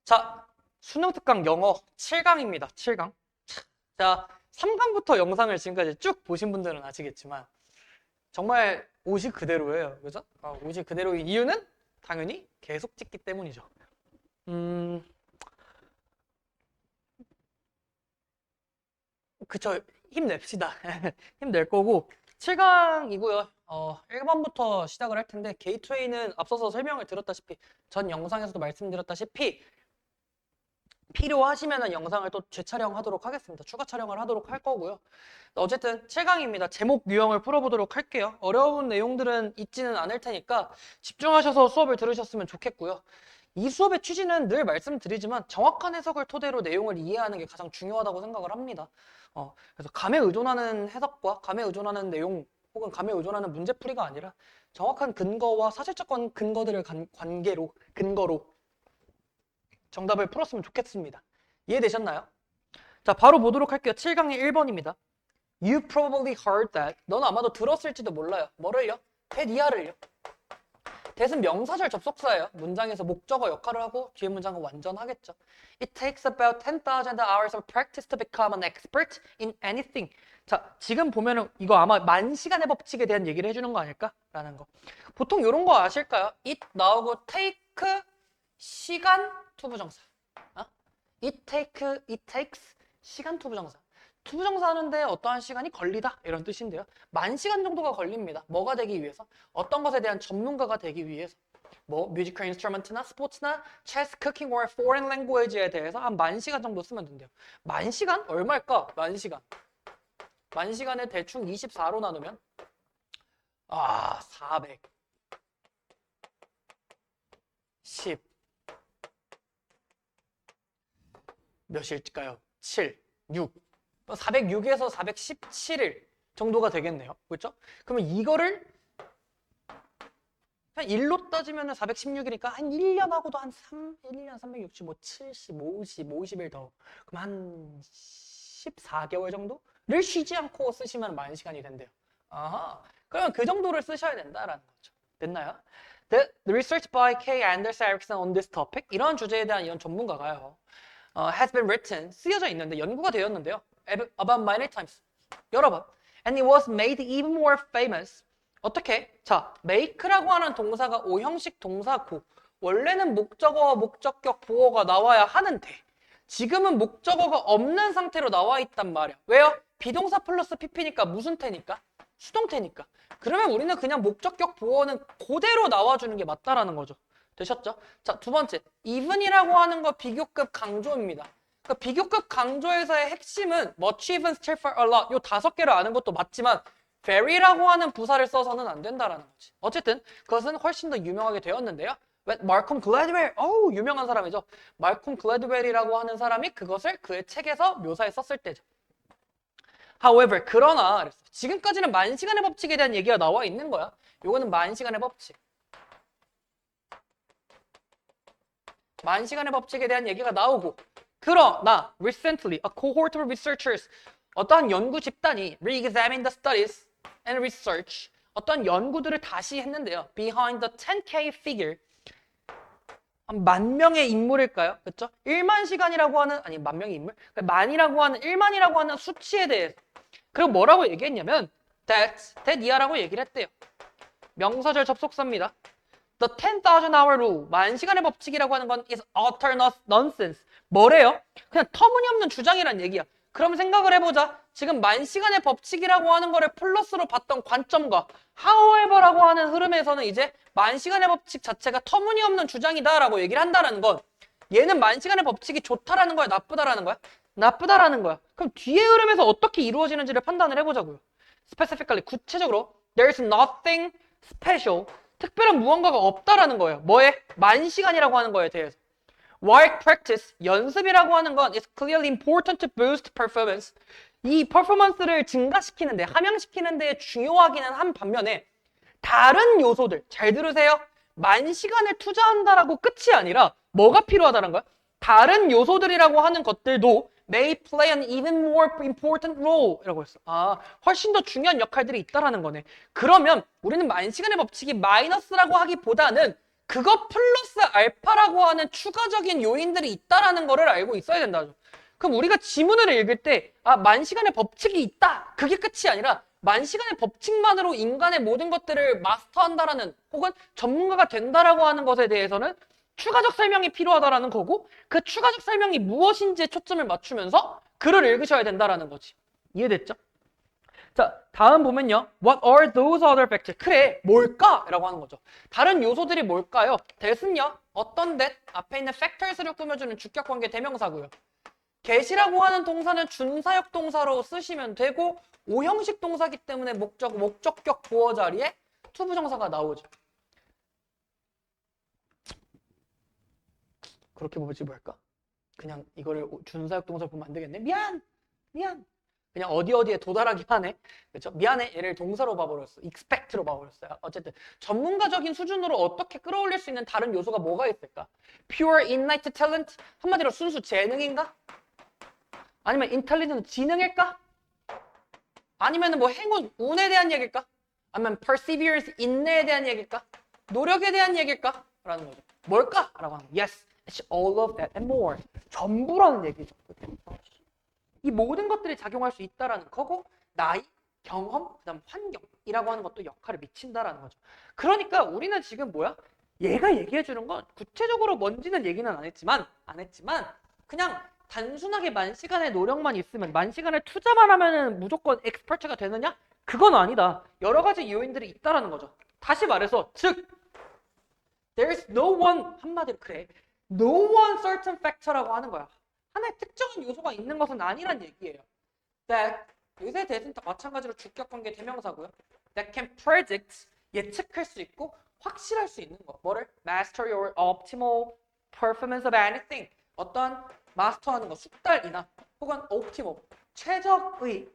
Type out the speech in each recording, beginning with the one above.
자, 수능 특강 영어 7강입니다. 7강. 자, 3강부터 영상을 지금까지 쭉 보신 분들은 아시겠지만 정말 옷이 그대로예요. 그죠? 옷이 그대로인 이유는 당연히 계속 찍기 때문이죠. 그쵸. 힘냅시다. 힘낼 거고 7강이고요. 1번부터 시작을 할 텐데 게이트웨이는 앞서서 설명을 드렸다시피 전 영상에서도 말씀드렸다시피 필요하시면 영상을 또 재촬영하도록 하겠습니다. 추가 촬영을 하도록 할 거고요. 어쨌든 7강입니다. 제목 유형을 풀어보도록 할게요. 어려운 내용들은 있지는 않을 테니까 집중하셔서 수업을 들으셨으면 좋겠고요. 이 수업의 취지는 늘 말씀드리지만 정확한 해석을 토대로 내용을 이해하는 게 가장 중요하다고 생각을 합니다. 그래서 감에 의존하는 해석과 감에 의존하는 내용 혹은 감에 의존하는 문제풀이가 아니라 정확한 근거와 사실적 근거들을 근거로 정답을 풀었으면 좋겠습니다. 이해되셨나요? 자, 바로 보도록 할게요. 7강의 1번입니다. You probably heard that. 넌 아마도 들었을지도 몰라요. 뭐를요? that 이하를요. that은 명사절 접속사예요. 문장에서 목적어 역할을 하고 뒤에 문장은 완전하겠죠. It takes about 10,000 hours of practice to become an expert in anything. 자, 지금 보면은 이거 아마 만시간의 법칙에 대한 얘기를 해주는 거 아닐까라는 거. 보통 이런 거 아실까요? it 나오고 take 시간 투부정사. it takes 시간 투부정사. 투부정사 하는데 어떠한 시간이 걸리다 이런 뜻인데요. 10,000시간 정도가 걸립니다. 뭐가 되기 위해서? 어떤 것에 대한 전문가가 되기 위해서. 뭐 뮤지컬 인스트루먼트나 스포츠나 체스, 쿠킹, or foreign language에 대해서 한 10,000시간 정도 쓰면 된대요. 10,000시간? 얼마일까? 10,000시간. 10,000시간을 대충 24로 나누면 400 10 몇일까요? 7, 6 406에서 417일 정도가 되겠네요. 그렇죠? 그러면 이거를 한 1로 따지면 416이니까 한 1년하고도 한 1년 360, 뭐 70, 50, 50일 더. 그럼 한 14개월 정도를 쉬지 않고 쓰시면 10,000시간이 된대요. 아하. 그러면 그 정도를 쓰셔야 된다라는 거죠. 됐나요? The research by K. Anders Ericsson on this topic. 이런 주제에 대한 이런 전문가가요. has been written, 쓰여져 있는데 연구가 되었는데요. about many times. 여러 번. And it was made even more famous. 어떻게? 자, make라고 하는 동사가 오형식 동사고 원래는 목적어, 목적격, 보어가 나와야 하는데 지금은 목적어가 없는 상태로 나와 있단 말이야. 왜요? 비동사 플러스 pp니까 무슨 태니까? 수동태니까. 그러면 우리는 그냥 목적격, 보어는 그대로 나와주는 게 맞다라는 거죠. 되셨죠? 자, 두 번째. even이라고 하는 거 비교급 강조입니다. 그 비교급 강조에서의 핵심은 much, even, still, far, a lot 요 5개를 아는 것도 맞지만 very라고 하는 부사를 써서는 안 된다라는 거지. 어쨌든 그것은 훨씬 더 유명하게 되었는데요. 말콤 글래드웰, 유명한 사람이죠. 말콤 글래드웰이라고 하는 사람이 그것을 그의 책에서 묘사해 썼을 때죠. However, 그러나 그랬어. 지금까지는 10,000시간의 법칙에 대한 얘기가 나와 있는 거야. 요거는 10,000시간의 법칙. 10,000시간의 법칙에 대한 얘기가 나오고 그러나 recently a cohort of researchers 어떠한 연구 집단이 re-examined the studies and research 어떤 연구들을 다시 했는데요. behind the 10K figure 한 10,000명의 인물일까요? 그렇죠? 10,000시간이라고 하는 아니 10,000명의 인물? 만이라고 하는 10,000이라고 하는 수치에 대해서 그리고 뭐라고 얘기했냐면 that 이하라고 얘기를 했대요. 명사절 접속사입니다. The 10,000 hour rule, 10,000시간의 법칙이라고 하는 건 is utter nonsense. 뭐래요? 그냥 터무니없는 주장이란 얘기야. 그럼 생각을 해보자. 지금 10,000시간의 법칙이라고 하는 거를 플러스로 봤던 관점과 however라고 하는 흐름에서는 이제 10,000시간의 법칙 자체가 터무니없는 주장이다라고 얘기를 한다는 건 얘는 10,000시간의 법칙이 좋다라는 거야? 나쁘다라는 거야? 나쁘다라는 거야. 그럼 뒤의 흐름에서 어떻게 이루어지는지를 판단을 해보자고요. Specifically, 구체적으로 There's nothing special 특별한 무언가가 없다라는 거예요. 뭐에? 10,000시간이라고 하는 거에 대해서. While practice, 연습이라고 하는 건 is clearly important to boost performance. 이 퍼포먼스를 증가시키는데, 함양시키는 데 중요하기는 한 반면에 다른 요소들, 잘 들으세요. 10,000시간을 투자한다라고 끝이 아니라 뭐가 필요하다는 거야? 다른 요소들이라고 하는 것들도 may play an even more important role 이라고 했어. 훨씬 더 중요한 역할들이 있다라는 거네. 그러면 우리는 10,000시간의 법칙이 마이너스라고 하기보다는 그거 플러스 알파라고 하는 추가적인 요인들이 있다라는 거를 알고 있어야 된다죠. 그럼 우리가 지문을 읽을 때 만시간의 법칙이 있다. 그게 끝이 아니라 만시간의 법칙만으로 인간의 모든 것들을 마스터한다라는 혹은 전문가가 된다라고 하는 것에 대해서는 추가적 설명이 필요하다라는 거고 그 추가적 설명이 무엇인지에 초점을 맞추면서 글을 읽으셔야 된다라는 거지. 이해됐죠? 자, 다음 보면요. What are those other factors? 그래, 뭘까? 라고 하는 거죠. 다른 요소들이 뭘까요? that은요. 어떤 that? 앞에 있는 factors를 꾸며주는 주격관계 대명사고요. get이라고 하는 동사는 준사역 동사로 쓰시면 되고 오형식 동사기 때문에 목적격 보어 자리에 투부정사가 나오죠. 그렇게 보지 뭘까? 그냥 이거를 준사역 동사로 보면 안 되겠네. 미안. 그냥 어디에 도달하게 하네. 그렇죠? 미안해. 얘를 동사로 봐버렸어. expect로 봐버렸어요. 어쨌든 전문가적인 수준으로 어떻게 끌어올릴 수 있는 다른 요소가 뭐가 있을까? pure innate talent? 한마디로 순수 재능인가? 아니면 intelligent 지능일까? 아니면 뭐 행운, 운에 대한 얘기일까? 아니면 perseverance, 인내에 대한 얘기일까? 노력에 대한 얘기일까? 라는 거죠. 뭘까? 라고 하는 거. Yes, it's all of that and more. 전부라는 얘기죠. 이 모든 것들이 작용할 수 있다라는 거고 나이, 경험, 그다음 환경이라고 하는 것도 역할을 미친다라는 거죠. 그러니까 우리는 지금 뭐야? 얘가 얘기해 주는 건 구체적으로 뭔지는 얘기는 안 했지만 그냥 단순하게 만시간의 노력만 있으면 만시간의 투자만 하면은 무조건 엑스퍼트가 되느냐? 그건 아니다. 여러 가지 요인들이 있다라는 거죠. 다시 말해서 즉 there's no one 한마디로 그래. no one certain factor라고 하는 거야. 하나의 특정한 요소가 있는 것은 아니란 얘기예요. That 요새 대신 마찬가지로 주격관계 대명사고요. That can predict 예측할 수 있고 확실할 수 있는 거. 뭐를? Master your optimal performance of anything. 어떤 마스터하는 거, 숙달이나 혹은 optimal 최적의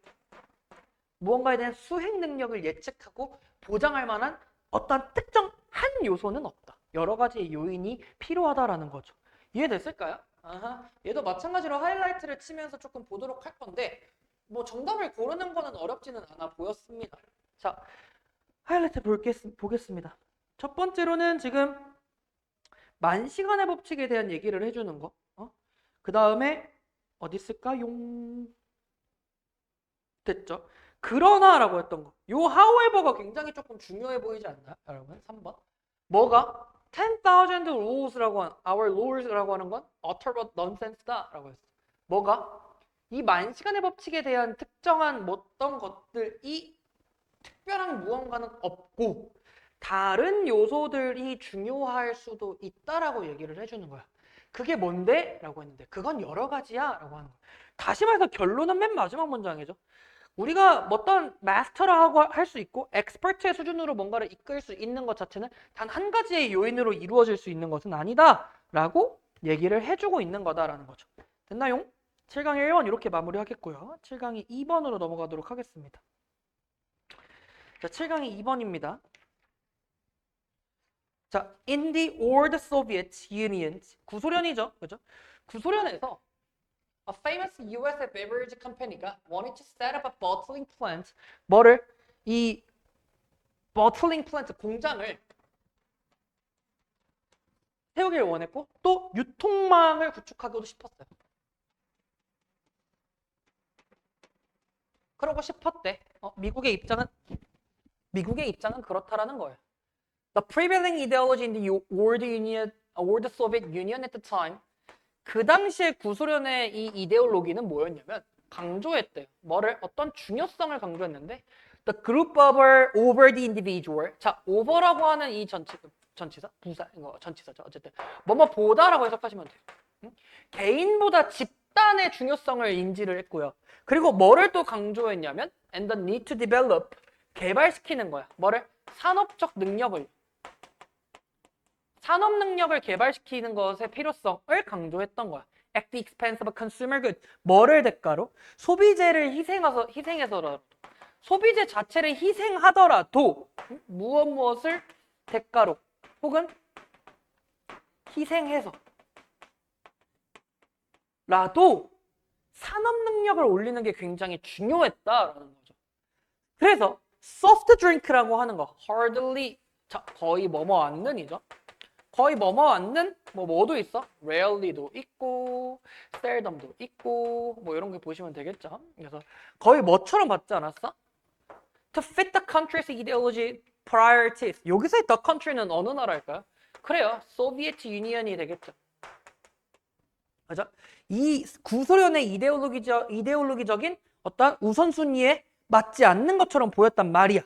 무언가에 대한 수행 능력을 예측하고 보장할 만한 어떤 특정 한 요소는 없다. 여러 가지 요인이 필요하다라는 거죠. 이해됐을까요? 아하, 얘도 마찬가지로 하이라이트를 치면서 조금 보도록 할 건데 뭐 정답을 고르는 거는 어렵지는 않아 보였습니다. 자, 하이라이트 보겠습니다. 첫 번째로는 지금 만시간의 법칙에 대한 얘기를 해주는 거. 그 다음에 어디 있을까요? 됐죠? 그러나라고 했던 거. 요 however가 굉장히 조금 중요해 보이지 않나요? 여러분 3번. 뭐가? 10,000 rules라고 하는 our rules라고 하는 건 utter nonsense다라고 했어. 뭐가? 이 만시간의 법칙에 대한 특정한 어떤 것들이 특별한 무언가는 없고 다른 요소들이 중요할 수도 있다라고 얘기를 해주는 거야. 그게 뭔데? 라고 했는데 그건 여러 가지야 라고 하는 거야. 다시 말해서 결론은 맨 마지막 문장이죠. 우리가 어떤 마스터라고 할 수 있고 엑스퍼트의 수준으로 뭔가를 이끌 수 있는 것 자체는 단 한 가지의 요인으로 이루어질 수 있는 것은 아니다 라고 얘기를 해주고 있는 거다라는 거죠. 됐나요? 7강의 1번 이렇게 마무리하겠고요. 7강의 2번으로 넘어가도록 하겠습니다. 자, 7강의 2번입니다. 자, in the old Soviet Union, 구소련이죠, 그죠? 구소련에서 a famous US beverage company가 wanted to set up a bottling plant. 뭐를? 이 bottling plant 공장을 세우길 원했고 또 유통망을 구축하기도 싶었어요. 그러고 싶었대. 미국의 입장은 그렇다라는 거예요. The prevailing ideology in the old Soviet Union at the time. 그 당시에 구소련의 이 이데올로기는 뭐였냐면 강조했대요. 뭐를? 어떤 중요성을 강조했는데 the group over the individual. 자, over라고 하는 이 전치사? 부사? 이거 전치사죠. 어쨌든 뭐뭐 보다라고 해석하시면 돼요. 응? 개인보다 집단의 중요성을 인지를 했고요. 그리고 뭐를 또 강조했냐면 and the need to develop. 개발시키는 거야. 뭐를? 산업 능력을 개발시키는 것의 필요성을 강조했던 거야. At the expense of a consumer good. 뭐를 대가로? 소비재를 희생해서라도 소비재 자체를 희생하더라도 무엇을 대가로 혹은 희생해서 라도 산업 능력을 올리는 게 굉장히 중요했다라는 거죠. 그래서 soft drink라고 하는 거 hardly 자, 거의 뭐뭐 않는이죠. 거의 뭐뭐 않는 뭐도 있어? rarely도 있고 seldom도 있고 뭐 이런 거 보시면 되겠죠. 그래서 거의 뭐처럼 받지 않았어? To fit the country's ideology priorities. 여기서의 the country는 어느 나라일까요? 그래요. 소비에트 유니언이 되겠죠. 맞아? 이 구소련의 이데올로기적인 어떤 우선순위에 맞지 않는 것처럼 보였단 말이야.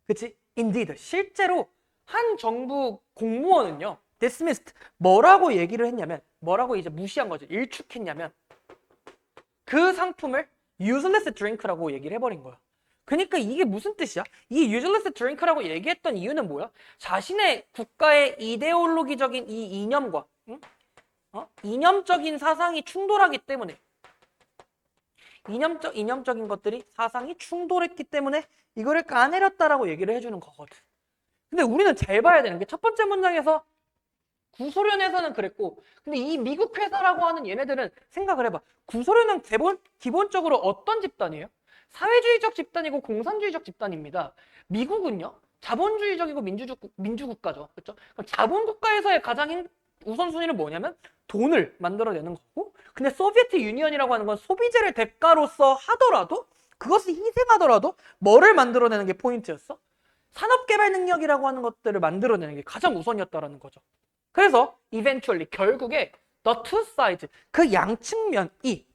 그치? Indeed. 실제로 한 정부 공무원은요. dismissed. 뭐라고 얘기를 했냐면 뭐라고 이제 무시한 거죠. 일축했냐면 그 상품을 useless drink라고 얘기를 해버린 거야. 그러니까 이게 무슨 뜻이야? 이 useless drink라고 얘기했던 이유는 뭐야? 자신의 국가의 이데올로기적인 이 이념과 이념적인 사상이 충돌하기 때문에 이념적인 것들이 사상이 충돌했기 때문에 이거를 까내렸다라고 얘기를 해주는 거거든. 근데 우리는 잘 봐야 되는 게 첫 번째 문장에서 구소련에서는 그랬고 근데 이 미국 회사라고 하는 얘네들은 생각을 해봐. 구소련은 기본적으로 어떤 집단이에요? 사회주의적 집단이고 공산주의적 집단입니다. 미국은요 자본주의적이고 민주국가죠. 그렇죠? 그럼 자본국가에서의 가장 우선순위는 뭐냐면 돈을 만들어내는 거고 근데 소비에트 유니언이라고 하는 건 소비재를 대가로서 하더라도 그것을 희생하더라도 뭐를 만들어내는 게 포인트였어? 산업개발 능력이라고 하는 것들을 만들어내는 게 가장 우선이었다라는 거죠. 그래서 eventually 결국에 the two sides 그 양측면이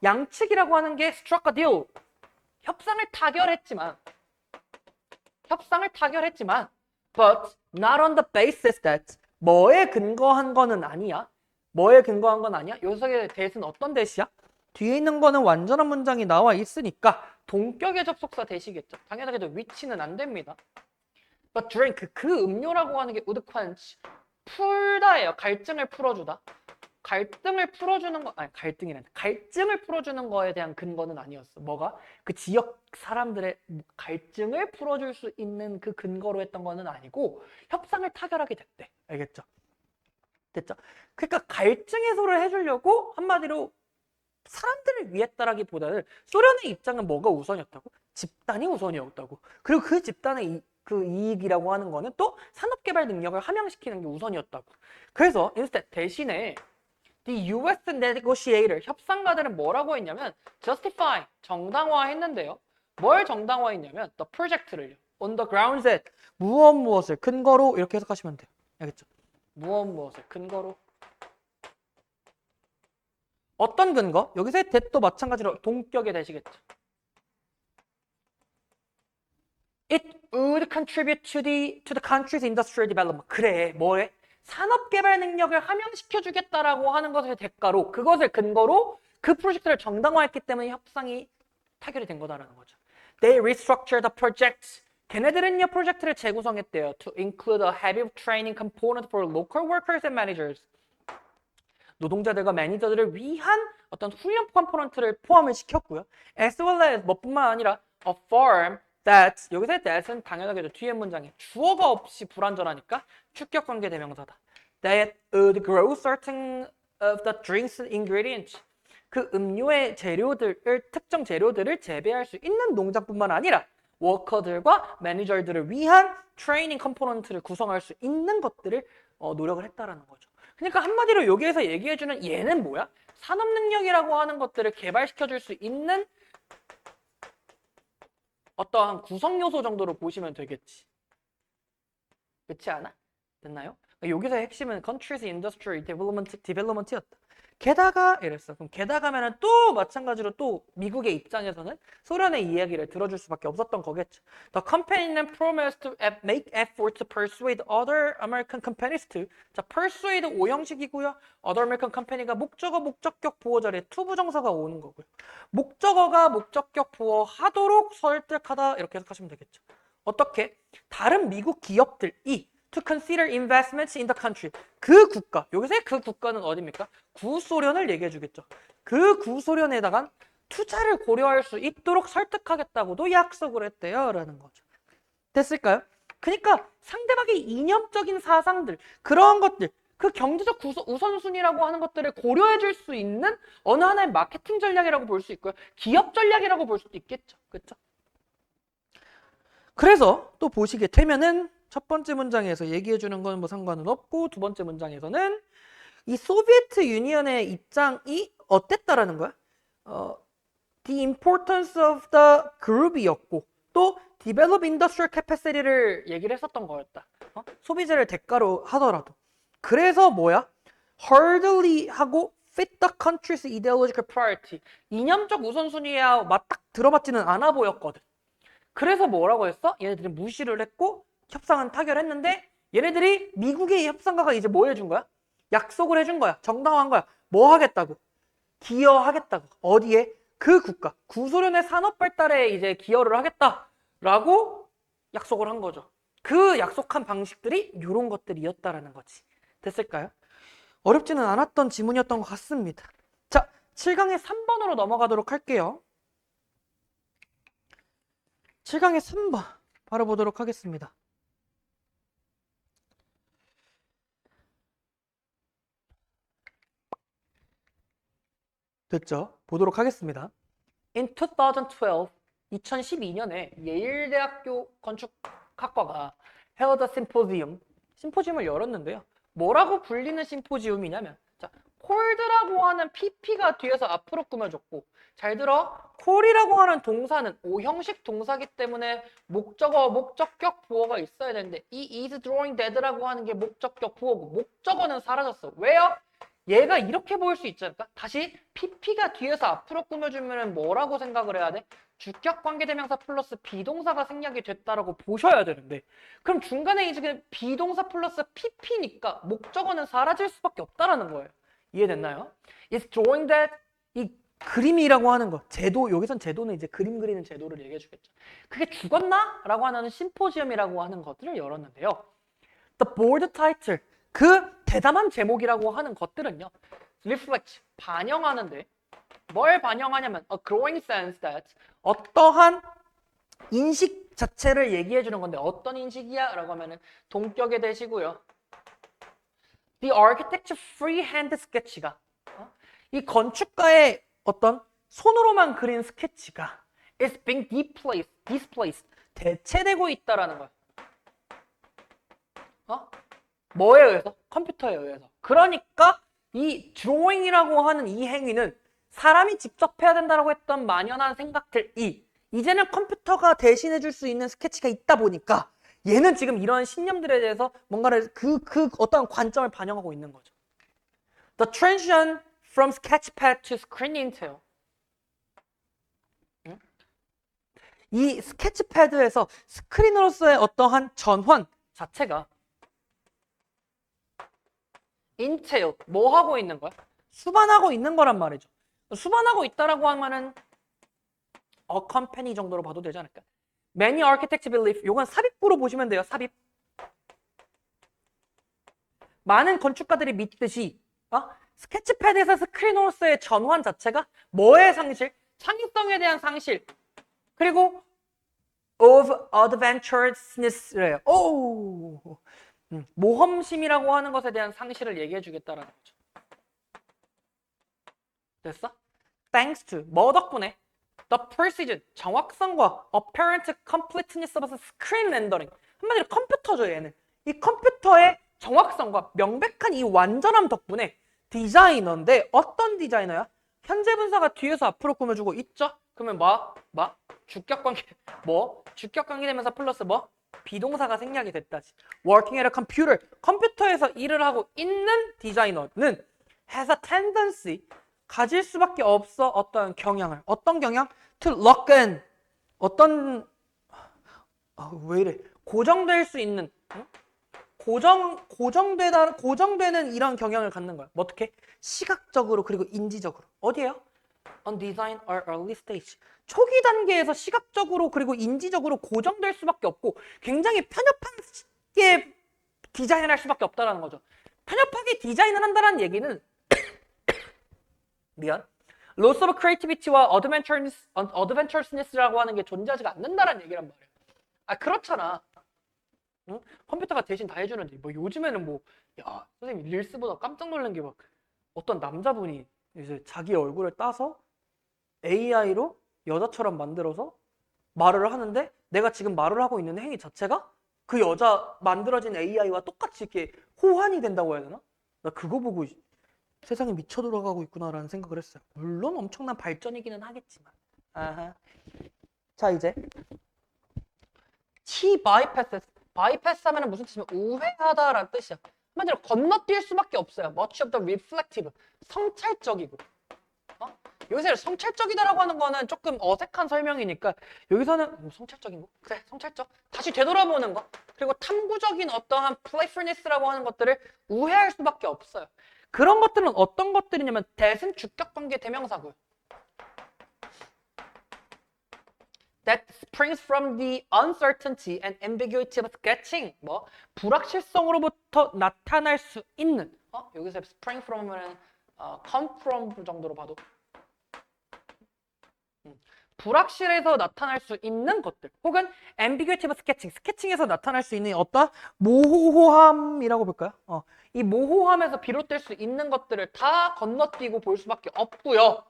양측이라고 하는 게 struck a deal 협상을 타결했지만 but not on the basis that 뭐에 근거한 거는 아니야. 뭐에 근거한 건 아니야? 요석의 대신 어떤 대시야? 뒤에 있는 거는 완전한 문장이 나와 있으니까 동격의 접속사 대시겠죠. 당연하게도 which는 안 됩니다. But drink 그 음료라고 하는 게 would quench 풀다예요. 갈증을 풀어주다. 갈등을 풀어주는 거 아니 갈증을 풀어주는 거에 대한 근거는 아니었어. 뭐가? 그 지역 사람들의 갈증을 풀어줄 수 있는 그 근거로 했던 거는 아니고 협상을 타결하게 됐대. 알겠죠? 됐죠? 그러니까 갈증 해소를 해주려고 한마디로 사람들을 위했다라기보다는 소련의 입장은 뭐가 우선이었다고? 집단이 우선이었다고. 그리고 그 집단의 그 이익이라고 하는 거는 또 산업개발 능력을 함양시키는 게 우선이었다고. 그래서 instead 대신에 The US negotiator 협상가들은 뭐라고 했냐면 justify 정당화했는데요. 뭘 정당화했냐면 the project를요. on the grounds that 무엇을 근거로 이렇게 해석하시면 돼요. 알겠죠? 무엇을 근거로 어떤 근거? 여기서의 that도 마찬가지로 동격의 대시겠죠. It would contribute to the country's industrial development. 그래, 뭐해? 산업개발 능력을 함양시켜주겠다라고 하는 것을 대가로 그것을 근거로 그 프로젝트를 정당화했기 때문에 협상이 타결이 된 거다라는 거죠. They restructured the project. 걔네들은 이 프로젝트를 재구성했대요. To include a heavy training component for local workers and managers. 노동자들과 매니저들을 위한 어떤 훈련 컴포넌트를 포함을 시켰고요. As well as 뭐뿐만 아니라 a firm that 여기서의 that은 당연하게도 뒤에 문장에 주어가 없이 불완전하니까 축격관계 대명사다. That would grow certain of the drinks ingredients. 그 음료의 특정 재료들을 재배할 수 있는 농장뿐만 아니라 워커들과 매니저들을 위한 트레이닝 컴포넌트를 구성할 수 있는 것들을 노력을 했다라는 거죠. 그러니까 한마디로 여기에서 얘기해주는 얘는 뭐야? 산업 능력이라고 하는 것들을 개발시켜줄 수 있는 어떠한 구성 요소 정도로 보시면 되겠지. 그렇지 않아? 됐나요? 여기서의 핵심은 country's industrial development였다. 게다가 이랬어. 그럼 게다가면은 또 마찬가지로 또 미국의 입장에서는 소련의 이야기를 들어줄 수밖에 없었던 거겠죠. The company는 promised to make effort to persuade other American companies to. 자, persuade 오형식이고요. other American company가 목적어 목적격 부호 자리에 to 부정사가 오는 거고요. 목적어가 목적격 부호 하도록 설득하다 이렇게 해석하시면 되겠죠. 어떻게? 다른 미국 기업들이 to consider investments in the country. 그 국가, 여기서의 그 국가는 어디입니까? 구소련을 얘기해 주겠죠. 그 구소련에다가 투자를 고려할 수 있도록 설득하겠다고도 약속을 했대요. 라는 거죠. 됐을까요? 그러니까 상대방의 이념적인 사상들, 그런 것들, 그 경제적 우선순위라고 하는 것들을 고려해 줄 수 있는 어느 하나의 마케팅 전략이라고 볼 수 있고요. 기업 전략이라고 볼 수도 있겠죠. 그렇죠? 그래서 또 보시게 되면은 첫 번째 문장에서 얘기해 주는 건 뭐 상관은 없고 두 번째 문장에서는 이 소비에트 유니언의 입장이 어땠다라는 거야. The importance of the group이었고 또 develop industrial capacity를 얘기를 했었던 거였다. 소비재를 대가로 하더라도. 그래서 뭐야? hardly 하고 fit the country's ideological priority. 이념적 우선순위야 딱 들어맞지는 않아 보였거든. 그래서 뭐라고 했어? 얘네들이 무시를 했고 협상은 타결했는데 얘네들이 미국의 협상가가 이제 뭐 해준 거야? 약속을 해준 거야. 정당화한 거야. 뭐 하겠다고? 기여하겠다고. 어디에? 그 국가. 구소련의 산업 발달에 이제 기여를 하겠다라고 약속을 한 거죠. 그 약속한 방식들이 이런 것들이었다라는 거지. 됐을까요? 어렵지는 않았던 지문이었던 것 같습니다. 자, 7강의 3번으로 넘어가도록 할게요. 7강의 3번 바로 보도록 하겠습니다. 됐죠? 보도록 하겠습니다. In 2012, 2012년에 예일대학교 건축학과가 held a symposium, 심포지움을 열었는데요. 뭐라고 불리는 심포지움이냐면 자, 콜드라고 하는 PP가 뒤에서 앞으로 꾸며졌고 잘 들어, 콜이라고 하는 동사는 오형식 동사기 때문에 목적어, 목적격, 부어가 있어야 되는데 이 is drawing dead라고 하는 게 목적격, 부어고 목적어는 사라졌어. 왜요? 얘가 이렇게 보일 수 있지 않을까? 다시 PP가 뒤에서 앞으로 꾸며주면 뭐라고 생각을 해야 돼? 주격 관계대명사 플러스 비동사가 생략이 됐다라고 보셔야 되는데 그럼 중간에 이제 비동사 플러스 PP니까 목적어는 사라질 수밖에 없다라는 거예요. 이해됐나요? It's drawing that 이 그림이라고 하는 거 제도 여기선 제도는 이제 그림 그리는 제도를 얘기해 주겠죠. 그게 죽었나? 라고 하는 심포지엄이라고 하는 것들을 열었는데요. The board title 그 대담한 제목이라고 하는 것들은요. reflect 반영하는데 뭘 반영하냐면 a growing sense that 어떠한 인식 자체를 얘기해 주는 건데 어떤 인식이야? 라고 하면은 동격에 대시고요. The architecture freehand sketch가 이 건축가의 어떤 손으로만 그린 스케치가 is being displaced 대체되고 있다라는 거야. 뭐에 의해서? 컴퓨터에 의해서. 그러니까 이 drawing이라고 하는 이 행위는 사람이 직접 해야 된다고 했던 만연한 생각들이 이제는 컴퓨터가 대신해 줄 수 있는 스케치가 있다 보니까 얘는 지금 이런 신념들에 대해서 뭔가를 그 어떤 관점을 반영하고 있는 거죠. The transition from sketchpad to screen intel. 이 스케치패드에서 스크린으로서의 어떠한 전환 자체가 entail 뭐 하고 있는 거야? 수반하고 있는 거란 말이죠. 수반하고 있다라고 하면은 accompany 정도로 봐도 되지 않을까? Many architects believe 요건 삽입구로 보시면 돼요. 삽입. 많은 건축가들이 믿듯이 스케치패드에서 스크린으로서의 전환 자체가 뭐의 상실? 창의성에 대한 상실. 그리고 of adventurousness래요. 오. 모험심이라고 하는 것에 대한 상실을 얘기해 주겠다라는 거죠. 됐어? Thanks to 뭐 덕분에? The precision 정확성과 apparent completeness of screen rendering 한마디로 컴퓨터죠 얘는. 이 컴퓨터의 정확성과 명백한 이 완전함 덕분에 디자이너인데 어떤 디자이너야? 현재 분사가 뒤에서 앞으로 꾸며주고 있죠? 그러면 주격 관계 주격 관계되면서 플러스 비동사가 생략이 됐다지. Working at a computer 컴퓨터에서 일을 하고 있는 디자이너는 has a tendency 가질 수밖에 없어 어떤 경향을 어떤 경향? To lock in 왜 이래 고정될 수 있는 고정되는 이런 경향을 갖는 거야. 어떻게? 시각적으로 그리고 인지적으로. 어디에요? On design or early stage. 초기 단계에서 시각적으로 그리고 인지적으로 고정될 수밖에 없고 굉장히 편협하게 디자인을 할 수밖에 없다는 거죠. 편협하게 디자인을 한다는 얘기는 loss of creativity와 adventurousness라고 하는 게 존재하지가 않는다는 얘기란 말이에요. 그렇잖아. 응? 컴퓨터가 대신 다 해주는데 요즘에는 선생님 릴스보다 깜짝 놀란 게 어떤 남자분이 이제 자기 얼굴을 따서 AI로 여자처럼 만들어서 말을 하는데 내가 지금 말을 하고 있는 행위 자체가 그 여자 만들어진 AI와 똑같이 이렇게 호환이 된다고 해야 되나? 나 그거 보고 세상에 미쳐 돌아가고 있구나라는 생각을 했어요. 물론 엄청난 발전이기는 하겠지만. 아하. 자, 이제 T bypasses. bypass 하면 무슨 뜻이냐면 우회하다라는 뜻이야. 한마디로 건너뛸 수밖에 없어요. much of the reflective. 성찰적이고. 여기서 성찰적이다라고 하는 거는 조금 어색한 설명이니까 여기서는 성찰적인 거? 그래, 성찰적. 다시 되돌아보는 거. 그리고 탐구적인 어떠한 playfulness라고 하는 것들을 우회할 수밖에 없어요. 그런 것들은 어떤 것들이냐면 that은 주격관계 대명사고요. That springs from the uncertainty and ambiguity of sketching. 뭐 불확실성으로부터 나타날 수 있는. 여기서 spring from은 come from 정도로 봐도 불확실해서 나타날 수 있는 것들 혹은 ambiguity of sketching, 스케칭에서 나타날 수 있는 어떤 모호함이라고 볼까요? 이 모호함에서 비롯될 수 있는 것들을 다 건너뛰고 볼 수밖에 없고요.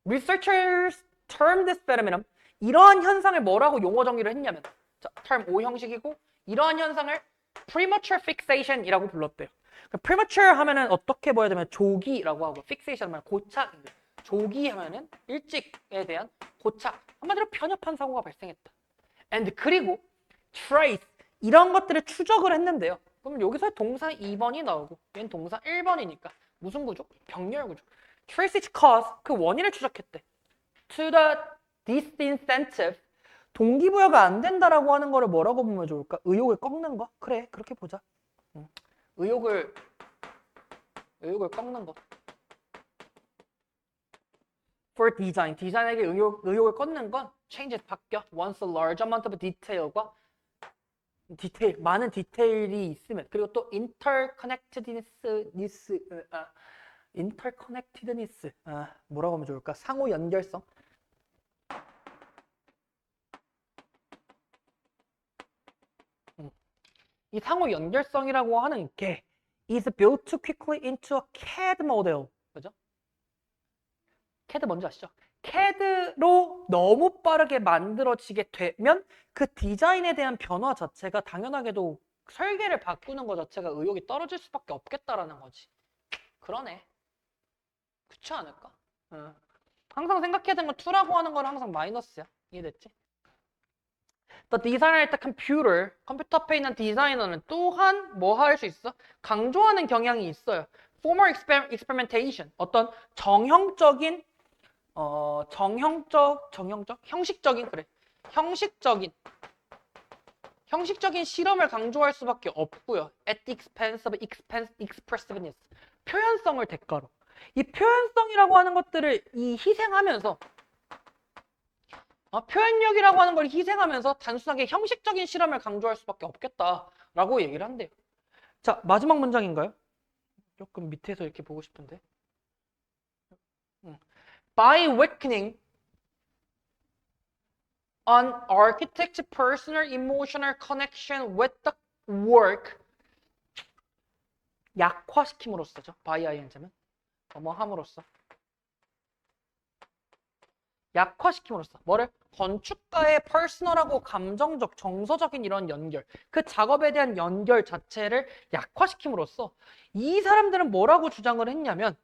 Researchers term this phenomenon. 이러한 현상을 뭐라고 용어 정의를 했냐면 자, term O 형식이고 이러한 현상을 premature fixation이라고 불렀대요. premature 하면은 어떻게 보여야 되면 조기라고 하고 fixation 하면 고착. 조기 하면은 일찍에 대한 고착. 한마디로 편협한 사고가 발생했다. and 그리고 trace 이런 것들을 추적을 했는데요. 그럼 여기서 동사 2번이 나오고 얘는 동사 1번이니까 무슨 구조? 병렬 구조. trace its cause 그 원인을 추적했대. to the disincentive 동기부여가 안 된다라고 하는 거를 뭐라고 보면 좋을까? 의욕을 꺾는 거? 그래 그렇게 보자. 의욕을 꺾는 거. For design, 디자인에게 의욕을 꺾는 건 changes 바뀌어. Once a large amount of detail과 많은 디테일이 있으면 그리고 또 interconnectedness 뭐라고 하면 좋을까? 상호 연결성. 이 상호 연결성이라고 하는 게 is built too quickly into a CAD model. 그죠? CAD 뭔지 아시죠? CAD로 너무 빠르게 만들어지게 되면 그 디자인에 대한 변화 자체가 당연하게도 설계를 바꾸는 것 자체가 의욕이 떨어질 수밖에 없겠다라는 거지. 그러네. 그렇지 않을까? 항상 생각해야 되는 건 2라고 하는 건 항상 마이너스야. 이해됐지? The designer at the computer, 컴퓨터 앞에 있는 디자이너는 또한 뭐 할 수 있어? 강조하는 경향이 있어요. Formal experimentation, 어떤 형식적인 실험을 강조할 수밖에 없고요. At the expense of expressiveness, 표현성을 대가로. 이 표현성이라고 하는 것들을 희생하면서 표현력이라고 하는 걸 희생하면서 단순하게 형식적인 실험을 강조할 수밖에 없겠다라고 얘기를 한대요. 자, 마지막 문장인가요? 조금 밑에서 이렇게 보고 싶은데. By weakening an architect's personal emotional connection with the work 약화시킴으로써죠. by ing면 뭐뭐 함으로써 약화시킴으로써 뭐를? 건축가의 퍼스널하고 감정적, 정서적인 이런 연결 그 작업에 대한 연결 자체를 약화시킴으로써 이 사람들은 뭐라고 주장을 했냐면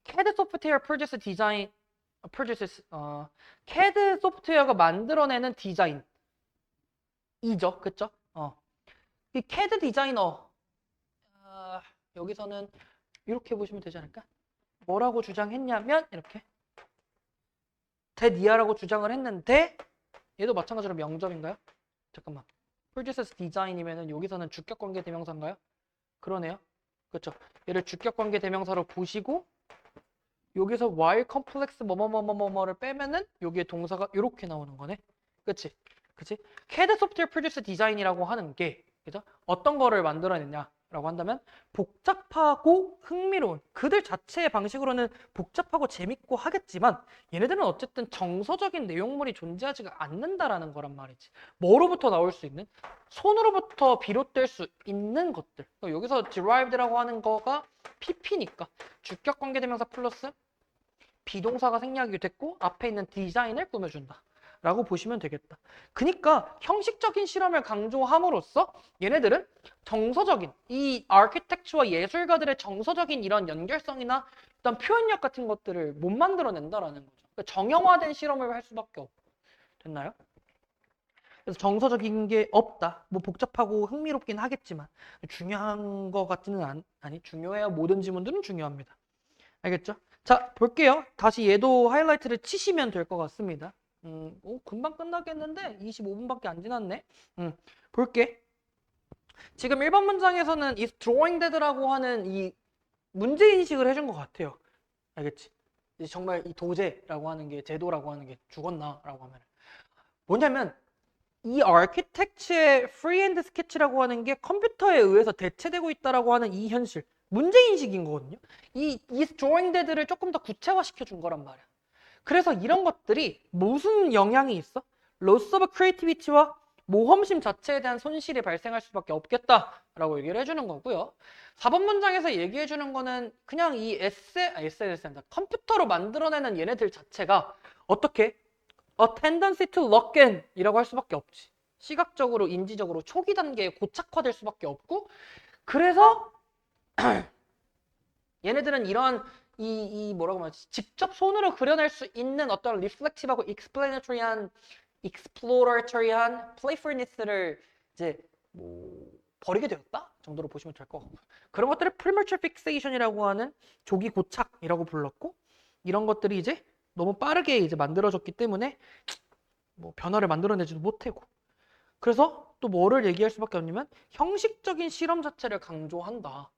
CAD 소프트웨어 CAD 소프트웨어가 만들어내는 디자인이죠. 그쵸? 이 CAD 디자이너 여기서는 이렇게 보시면 되지 않을까? 뭐라고 주장했냐면 이렇게 대니아라고 주장을 했는데 얘도 마찬가지로 명점인가요? 잠깐만. produces design이면은 여기서는 주격관계 대명사인가요? 그러네요. 그렇죠. 얘를 주격관계 대명사로 보시고 여기서 while complex 뭐뭐뭐뭐뭐를 빼면은 여기에 동사가 이렇게 나오는 거네. 그치? 그치? CAD 소프트웨어 produce design이라고 하는 게 그죠? 어떤 거를 만들어냈냐라고 한다면 복잡하고 흥미로운 그들 자체의 방식으로는 복잡하고 재밌고 하겠지만 얘네들은 어쨌든 정서적인 내용물이 존재하지가 않는다라는 거란 말이지. 뭐로부터 나올 수 있는? 손으로부터 비롯될 수 있는 것들. 여기서 derived라고 하는 거가 PP니까 주격관계대명사 플러스 비동사가 생략이 됐고 앞에 있는 디자인을 꾸며준다 라고 보시면 되겠다. 그러니까 형식적인 실험을 강조함으로써 얘네들은 정서적인 이 아키텍처와 예술가들의 정서적인 이런 연결성이나 어떤 표현력 같은 것들을 못 만들어낸다라는 거죠. 그러니까 정형화된 실험을 할 수밖에 없고. 됐나요? 그래서 정서적인 게 없다. 뭐 복잡하고 흥미롭긴 하겠지만 중요한 거 같지는 아니 중요해야 모든 지문들은 중요합니다. 알겠죠? 자, 볼게요. 다시 얘도 하이라이트를 치시면 될 것 같습니다. 금방 끝나겠는데 25분밖에 안 지났네. 볼게. 지금 1번 문장에서는 is drawing dead라고 하는 이 문제인식을 해준 것 같아요. 알겠지? 이제 정말 이 도제라고 하는 게 제도라고 하는 게 죽었나라고 하면 뭐냐면 이 아키텍처의 프리핸드 스케치라고 하는 게 컴퓨터에 의해서 대체되고 있다라고 하는 이 현실 문제인식인 거거든요. 이 drawing dead를 조금 더 구체화시켜 준 거란 말이야. 그래서 이런 것들이 무슨 영향이 있어? loss of creativity와 모험심 자체에 대한 손실이 발생할 수밖에 없겠다라고 얘기를 해주는 거고요. 4번 문장에서 얘기해주는 거는 그냥 이 에세이를 컴퓨터로 만들어내는 얘네들 자체가 어떻게 a tendency to lock in 이라고 할 수밖에 없지. 시각적으로, 인지적으로 초기 단계에 고착화될 수밖에 없고 그래서 얘네들은 이런 이 뭐라고 말하지? 직접 손으로 그려낼 수 있는 어떤 리플렉티브하고 exploratory한 playfulness를 이제 뭐 버리게 되었다 정도로 보시면 될 것 같고 그런 것들을 premature fixation이라고 하는 조기 고착이라고 불렀고 이런 것들이 이제 너무 빠르게 이제 만들어졌기 때문에 뭐 변화를 만들어내지도 못하고 그래서 또 뭐를 얘기할 수밖에 없냐면 형식적인 실험 자체를 강조한다.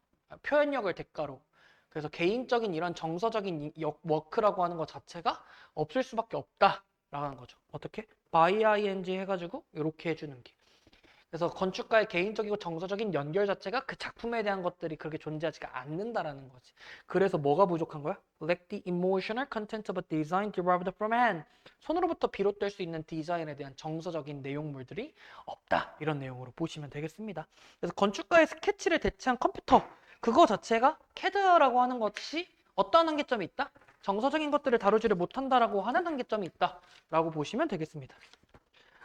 표현력을 대가로. 그래서 개인적인 이런 정서적인 워크라고 하는 것 자체가 없을 수밖에 없다라는 거죠. 어떻게? by ing 해가지고 이렇게 해주는 게. 그래서 건축가의 개인적이고 정서적인 연결 자체가 그 작품에 대한 것들이 그렇게 존재하지가 않는다라는 거지. 그래서 뭐가 부족한 거야? Lack the emotional content of a design derived from hand. 손으로부터 비롯될 수 있는 디자인에 대한 정서적인 내용물들이 없다. 이런 내용으로 보시면 되겠습니다. 그래서 건축가의 스케치를 대체한 컴퓨터 그거 자체가 CAD라고 하는 것이 어떤 한계점이 있다? 정서적인 것들을 다루지를 못한다라고 하는 한계점이 있다라고 보시면 되겠습니다.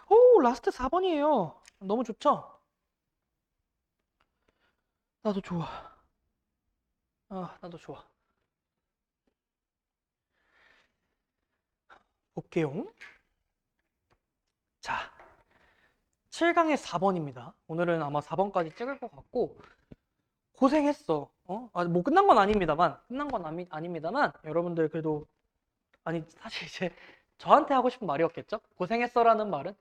오, 라스트 4번이에요. 너무 좋죠? 나도 좋아. 나도 좋아. 볼게요. 자, 7강의 4번입니다. 오늘은 아마 4번까지 찍을 것 같고 고생했어. 뭐 끝난 건 아닙니다만 아닙니다만 여러분들 그래도 아니 사실 이제 저한테 하고 싶은 말이었겠죠? 고생했어라는 말은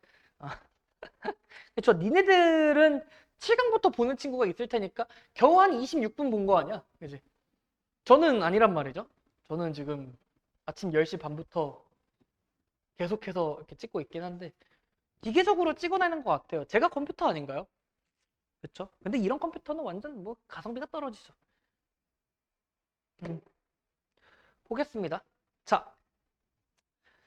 그쵸? 니네들은 7강부터 보는 친구가 있을 테니까 겨우 한 26분 본 거 아니야? 그지? 저는 아니란 말이죠. 저는 지금 아침 10시 반부터 계속해서 이렇게 찍고 있긴 한데 기계적으로 찍어내는 것 같아요. 제가 컴퓨터 아닌가요? 그렇죠? 근데 이런 컴퓨터는 완전 뭐 가성비가 떨어지죠. 보겠습니다. 자,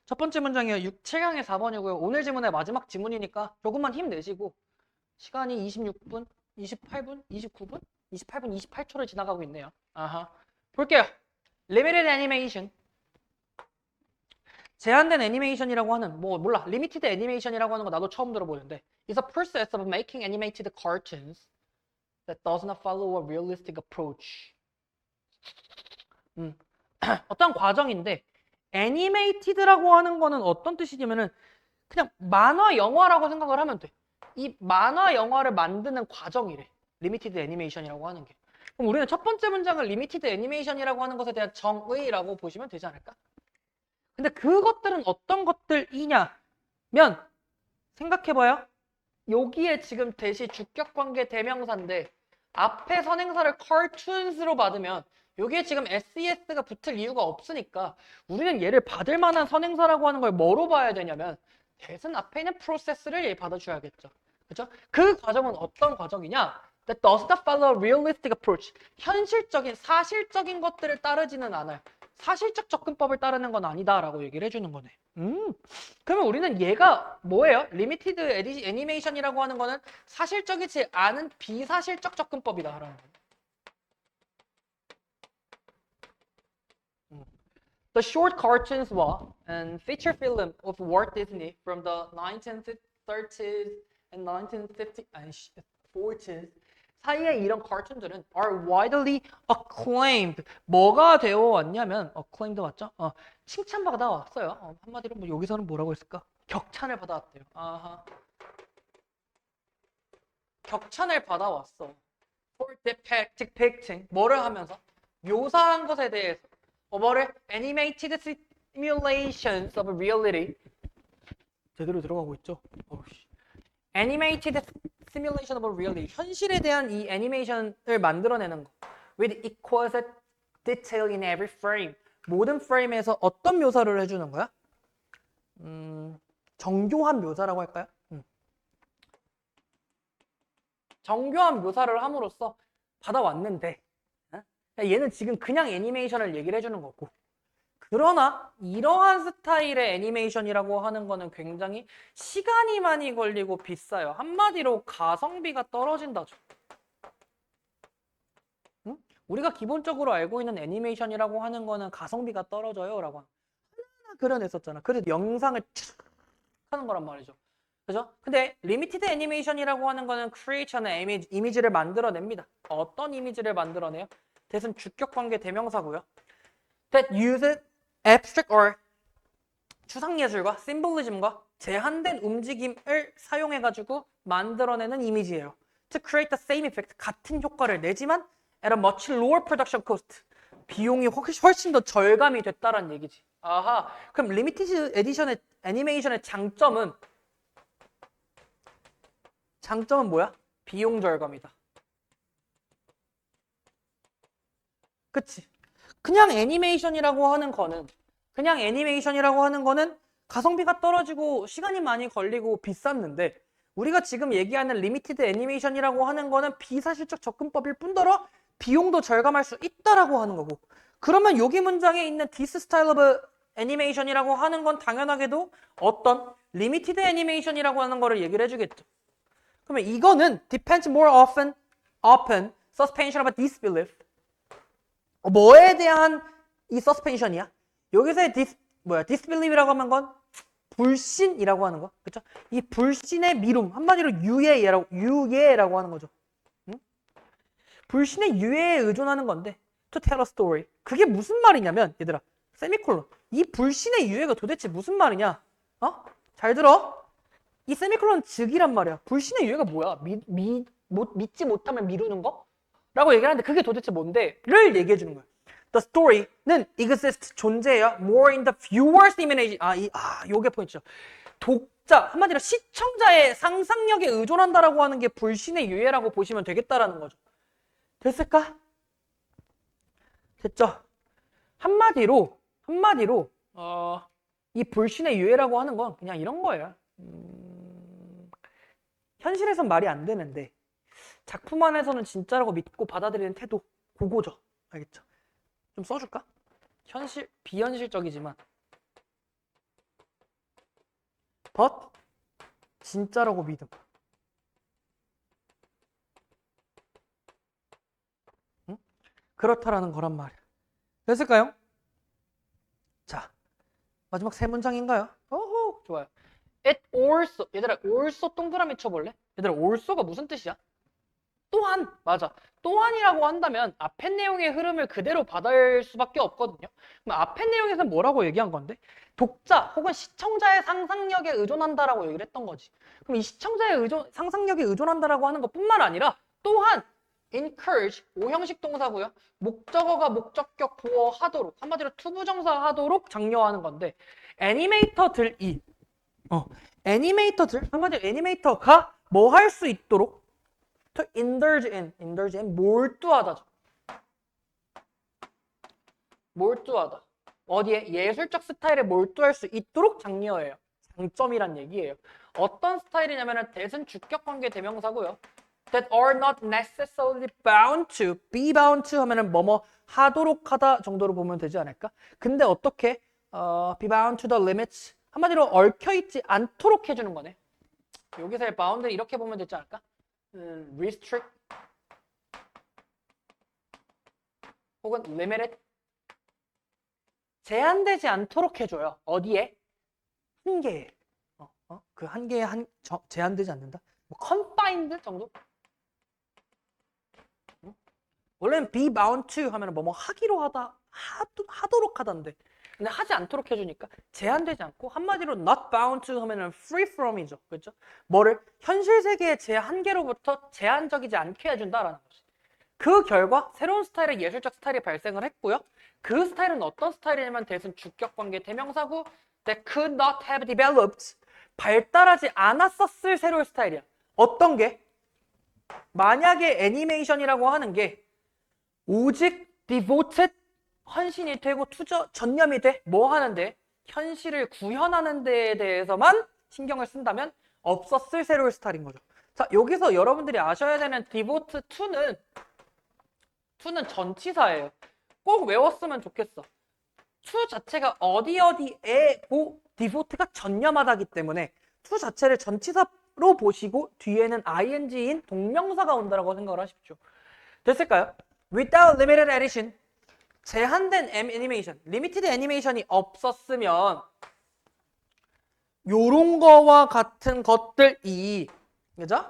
첫 번째 문장이요. 7강의 4번이고요. 오늘 지문의 마지막 지문이니까 조금만 힘내시고 시간이 26분, 28분, 29분, 28분 28초를 지나가고 있네요. 아하. 볼게요. Limited animation. 제한된 애니메이션이라고 하는 뭐 몰라 리미티드 애니메이션이라고 하는 거 나도 처음 들어보는데 is a process of making animated cartoons that does not follow a realistic approach. 어떤 과정인데 애니메이티드라고 하는 거는 어떤 뜻이냐면은 그냥 만화 영화라고 생각을 하면 돼. 이 만화 영화를 만드는 과정이래. 리미티드 애니메이션이라고 하는 게. 그럼 우리는 첫 번째 문장을 리미티드 애니메이션이라고 하는 것에 대한 정의라고 보시면 되지 않을까? 근데 그것들은 어떤 것들이냐면 생각해봐요. 여기에 지금 대시 주격관계 대명사인데 앞에 선행사를 cartoons로 받으면 여기에 지금 SES가 붙을 이유가 없으니까 우리는 얘를 받을 만한 선행사라고 하는 걸 뭐로 봐야 되냐면 대신 앞에 있는 프로세스를 얘 받아줘야겠죠. 그죠? 그 과정은 어떤 과정이냐? That does not follow a realistic approach. 현실적인, 사실적인 것들을 따르지는 않아요. 사실적 접근법을 따르는 건 아니다라고 얘기를 해주는 거네. 그러면 우리는 얘가 뭐예요? 리미티드 애니메이션이라고 하는 거는 사실적이지 않은 비사실적 접근법이다라는 거예요. The short cartoons were and feature film of Walt Disney from the 1930s and 1950s and 40s 사이에 이런 cartoon들은 are widely acclaimed. 뭐가 되어 왔냐면 acclaimed 맞죠? 칭찬받아 왔어요. 한마디로 뭐 여기서는 뭐라고 했을까? 격찬을 받아왔대요. 아하. 격찬을 받아왔어. For depicting 뭐를 하면서 묘사한 것에 대해서 뭐를 animated simulations of reality 제대로 들어가고 있죠. animated simulation of reality 현실에 대한 이 애니메이션을 만들어내는 거 with exquisite detail in every frame 모든 프레임에서 어떤 묘사를 해주는 거야? 정교한 묘사라고 할까요? 정교한 묘사를 함으로써 받아왔는데 얘는 지금 그냥 애니메이션을 얘기를 해주는 거고 그러나 이러한 스타일의 애니메이션이라고 하는 거는 굉장히 시간이 많이 걸리고 비싸요. 한마디로 가성비가 떨어진다죠. 응? 우리가 기본적으로 알고 있는 애니메이션이라고 하는 거는 가성비가 떨어져요 라고 하나 그려냈었잖아. 그래서 영상을 촥 하는 거란 말이죠. 그죠? 근데 리미티드 애니메이션이라고 하는 거는 크리에이션의 이미지를 만들어냅니다. 어떤 이미지를 만들어내요? 대신 주격관계 대명사고요. That uses abstract or 추상예술과 심볼리즘과 제한된 움직임을 사용해가지고 만들어내는 이미지예요. To create the same effect, 같은 효과를 내지만 at a much lower production cost. 비용이 훨씬 더 절감이 됐다라는 얘기지. 아하, 그럼 리미티드 에디션의 애니메이션의 장점은 뭐야? 비용 절감이다. 그치? 그냥 애니메이션이라고 하는 거는 가성비가 떨어지고 시간이 많이 걸리고 비쌌는데 우리가 지금 얘기하는 리미티드 애니메이션이라고 하는 거는 비사실적 접근법일 뿐더러 비용도 절감할 수 있다라고 하는 거고 그러면 여기 문장에 있는 this style of animation이라고 하는 건 당연하게도 어떤 리미티드 애니메이션이라고 하는 거를 얘기를 해주겠죠. 그러면 이거는 depends more often upon suspension of disbelief. 뭐에 대한 이 suspension이야? 여기서의 disbelief이라고 하는 건 불신이라고 하는 거. 그렇죠? 이 불신의 미룸 한마디로 유예라고 하는 거죠. 응? 불신의 유예에 의존하는 건데 to tell a story. 그게 무슨 말이냐면 얘들아 세미콜론. 이 불신의 유예가 도대체 무슨 말이냐? 잘 들어. 이 세미콜론 즉이란 말이야. 불신의 유예가 뭐야? 믿지 못하면 미루는 거? 라고 얘기를 하는데 그게 도대체 뭔데? 를 얘기해 주는 거야. The story는 exist 존재해요. More in the viewer's imagination. 요게 포인트죠. 독자 한마디로 시청자의 상상력에 의존한다라고 하는 게 불신의 유예라고 보시면 되겠다라는 거죠. 됐을까? 됐죠? 한마디로 이 불신의 유예라고 하는 건 그냥 이런 거예요. 현실에선 말이 안 되는데 작품 안에서는 진짜라고 믿고 받아들이는 태도 그거죠. 알겠죠? 좀 써줄까? 비현실적이지만 but 진짜라고 믿음. 응? 그렇다라는 거란 말이야. 됐을까요? 자, 마지막 세 문장인가요? 오호, 좋아요. It also 얘들아 also 동그라미 쳐볼래? 얘들아 also가 무슨 뜻이야? 또한 맞아. 또한이라고 한다면 앞에 내용의 흐름을 그대로 받을 수밖에 없거든요. 그럼 앞에 내용에서 뭐라고 얘기한 건데? 독자 혹은 시청자의 상상력에 의존한다라고 얘기를 했던 거지. 그럼 이 시청자의 상상력에 의존한다라고 하는 것뿐만 아니라 또한 encourage 오형식 동사고요. 목적어가 목적격 보어 하도록 한마디로 투부정사 하도록 장려하는 건데 애니메이터들이 애니메이터들 한마디로 애니메이터가 뭐 할 수 있도록 to indulge in 몰두하다죠. 몰두하다. 어디에? 예술적 스타일에 몰두할 수 있도록 장려해요. 장점이란 얘기예요. 어떤 스타일이냐면 대신 주격관계 대명사고요. That are not necessarily bound to, be bound to 하면은 뭐뭐 하도록 하다 정도로 보면 되지 않을까? 근데 어떻게 be bound to the limits 한마디로 얽혀있지 않도록 해주는 거네. 여기서의 bound 이렇게 보면 되지 않을까? restrict 혹은 limited 제한되지 않도록 해줘요. 어디에? 한계에. 그 한계에 제한되지 않는다? 뭐 confined 정도? 원래는 be bound to 하면 뭐뭐 하기로 하도록 하던데. 근데 하지 않도록 해주니까 제한되지 않고 한마디로 not bound to 하면은 free from이죠. 그렇죠? 뭐를 현실 세계의 제 한계로부터 제한적이지 않게 해준다라는 거지. 그 결과 새로운 스타일의 예술적 스타일이 발생을 했고요. 그 스타일은 어떤 스타일이냐면 대신 주격관계 대명사구 that could not have developed 발달하지 않았었을 새로운 스타일이야. 어떤 게? 만약에 애니메이션이라고 하는 게 오직 devoted 헌신이 되고 전념이 돼 뭐 하는데 현실을 구현하는 데에 대해서만 신경을 쓴다면 없었을 새로운 스타일인 거죠. 자, 여기서 여러분들이 아셔야 되는 devote to는 전치사예요. 꼭 외웠으면 좋겠어. to 자체가 어디에 devote가 전념하다기 때문에 to 자체를 전치사로 보시고 뒤에는 ing인 동명사가 온다라고 생각을 하십시오. 됐을까요? Without limited edition 제한된 애니메이션, 리미티드 애니메이션이 없었으면 요런 거와 같은 것들이 그죠?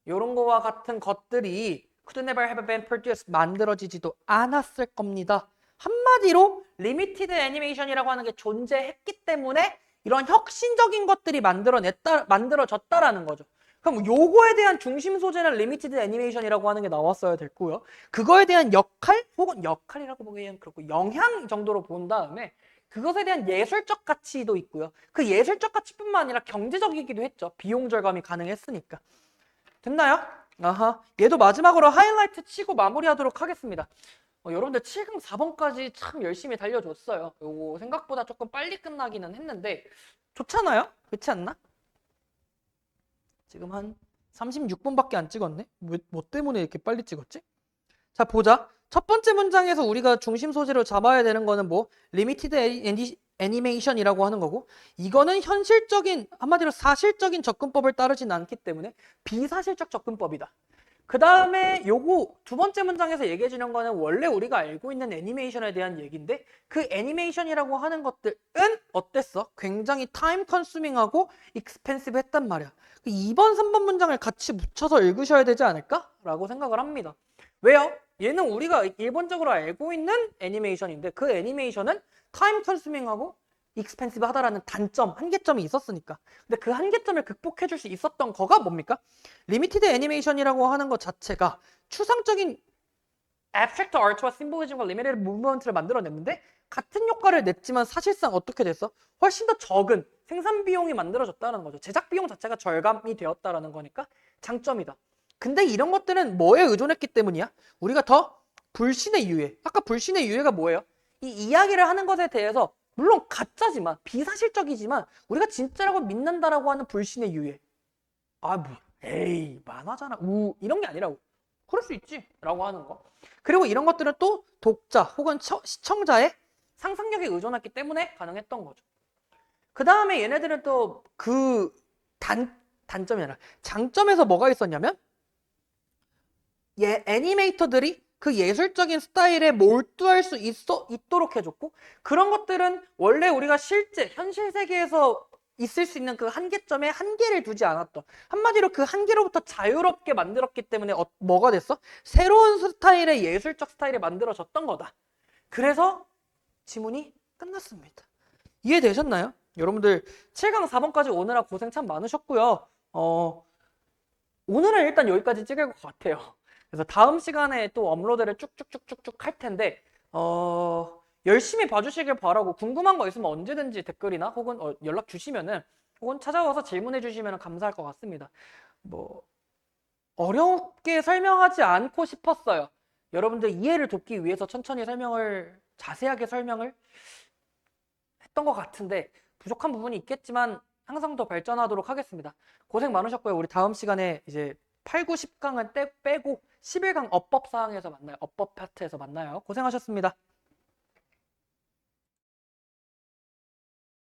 요런 거와 같은 것들이 could never have been produced 만들어지지도 않았을 겁니다. 한마디로 리미티드 애니메이션이라고 하는 게 존재했기 때문에 이런 혁신적인 것들이 만들어졌다라는 거죠. 그럼 요거에 대한 중심 소재는 리미티드 애니메이션이라고 하는 게 나왔어야 됐고요. 그거에 대한 역할 혹은 역할이라고 보기에는 그렇고 영향 정도로 본 다음에 그것에 대한 예술적 가치도 있고요. 그 예술적 가치뿐만 아니라 경제적이기도 했죠. 비용 절감이 가능했으니까. 됐나요? 아하. 얘도 마지막으로 하이라이트 치고 마무리하도록 하겠습니다. 여러분들 7강 4번까지 참 열심히 달려줬어요. 요거 생각보다 조금 빨리 끝나기는 했는데 좋잖아요? 그렇지 않나? 지금 한 36분밖에 안 찍었네? 뭐 때문에 이렇게 빨리 찍었지? 자, 보자. 첫 번째 문장에서 우리가 중심 소재로 잡아야 되는 거는 뭐 리미티드 애니메이션이라고 하는 거고 이거는 현실적인 한마디로 사실적인 접근법을 따르진 않기 때문에 비사실적 접근법이다. 그 다음에 요거 두 번째 문장에서 얘기해 주는 거는 원래 우리가 알고 있는 애니메이션에 대한 얘기인데 그 애니메이션이라고 하는 것들은 어땠어? 굉장히 타임 컨수밍하고 익스펜시브 했단 말이야. 2번, 3번 문장을 같이 묻혀서 읽으셔야 되지 않을까? 라고 생각을 합니다. 왜요? 얘는 우리가 일본적으로 알고 있는 애니메이션인데 그 애니메이션은 타임 컨수밍하고 익스펜시브 하다라는 단점, 한계점이 있었으니까. 근데 그 한계점을 극복해 줄 수 있었던 거가 뭡니까? 리미티드 애니메이션이라고 하는 것 자체가 추상적인 abstract art와 심볼리즘과 리미티드 무브먼트를 만들어냈는데 같은 효과를 냈지만 사실상 어떻게 됐어? 훨씬 더 적은 생산 비용이 만들어졌다는 거죠. 제작 비용 자체가 절감이 되었다라는 거니까 장점이다. 근데 이런 것들은 뭐에 의존했기 때문이야? 우리가 더 불신의 유해. 아까 불신의 유해가 뭐예요? 이 이야기를 하는 것에 대해서 물론 가짜지만 비사실적이지만 우리가 진짜라고 믿는다라고 하는 불신의 유해. 아, 뭐 에이 만화잖아. 이런 게 아니라고. 그럴 수 있지 라고 하는 거. 그리고 이런 것들은 또 독자 혹은 시청자의 상상력에 의존했기 때문에 가능했던 거죠. 그 다음에 얘네들은 또 그 단점이 아니라 장점에서 뭐가 있었냐면 애니메이터들이 그 예술적인 스타일에 몰두할 수 있도록 해줬고 그런 것들은 원래 우리가 실제 현실 세계에서 있을 수 있는 그 한계점에 한계를 두지 않았던 한마디로 그 한계로부터 자유롭게 만들었기 때문에 뭐가 됐어? 새로운 스타일의 예술적 스타일이 만들어졌던 거다. 그래서 지문이 끝났습니다. 이해되셨나요? 여러분들 7강 4번까지 오느라 고생 참 많으셨고요. 오늘은 일단 여기까지 찍을 것 같아요. 그래서 다음 시간에 또 업로드를 쭉쭉쭉쭉쭉 할 텐데 열심히 봐주시길 바라고 궁금한 거 있으면 언제든지 댓글이나 혹은 연락 주시면은 혹은 찾아와서 질문해 주시면 감사할 것 같습니다. 뭐 어렵게 설명하지 않고 싶었어요. 여러분들 이해를 돕기 위해서 천천히 자세하게 설명을 했던 것 같은데 부족한 부분이 있겠지만 항상 더 발전하도록 하겠습니다. 고생 많으셨고요. 우리 다음 시간에 이제 8, 9, 10강은 빼고 11강 어법 사항에서 만나요. 어법 파트에서 만나요. 고생하셨습니다.